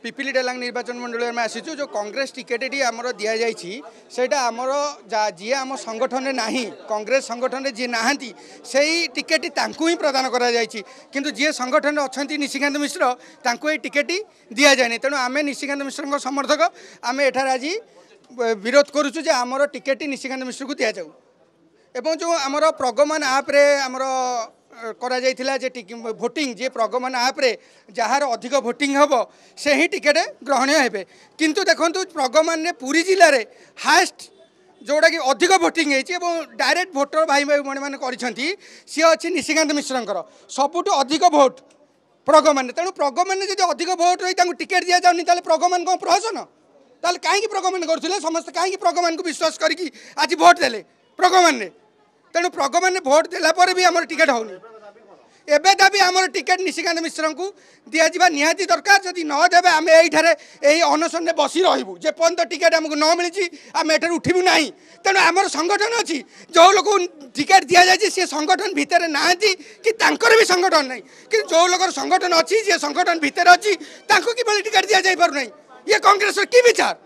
पिपिली डेलांग निर्वाचन मंडल में आसीचु जो कांग्रेस टिकेट आमर दि जाटा आमर जी आम संगठन ना कांग्रेस संगठन जी नहांती से टिकेट ही प्रदान किंतु जी संगठन अच्छा निशिकांत मिश्र ये टिकेट दि जाए तेणु आम निशिकांत मिश्र समर्थक आम एठार आज विरोध करुचु जे आमर टिकेट निशिकांत मिश्र को दि जाऊ एवं जो आमर प्रगमान आप्रे आमर करा जाइथिला जे भोटिंग जे प्रगमन आप्रे जार अधिक भोटिंग हम से ही टिकेट ग्रहणीय हेबे किंतु देखंतु प्रगमन ने पुरी जिले में हाएस्ट जोड़ा कि अधिक भोटिंग डायरेक्ट भोटर भाई भाई भाई मैंने करिसेंती सी अच्छी निशिकांत मिश्रंकर सबुठ अधिक भोट प्रगमन तेणु प्रगमन जब अधिक भोट रही टिकेट दि जाऊनी प्रगमन कौन प्रहसन ताल कहीं प्रगमन करते समस्त कहीं प्रगमन को विश्वास करके आज भोट देले प्रगमन तेणु प्रगमन भोट देला भी आम टिकेट होनी एवं दाबी आम टिकेट निशिकांत मिश्र को दि जा निहाती दरकार जदि नदेवे आम यही अनशन बसी रू जे पर्यंत टिकेट आमको न मिली आम एठार उठू ना तेणु आमर संगठन अच्छी जो लोक टिकेट दि जाए सी संगठन भितर नहांती कि भी संगठन ना कि जो लोग संगठन अच्छी जी संगठन भितर अच्छी कि टिकेट दि जाई पार ना ये कांग्रेस की विचार।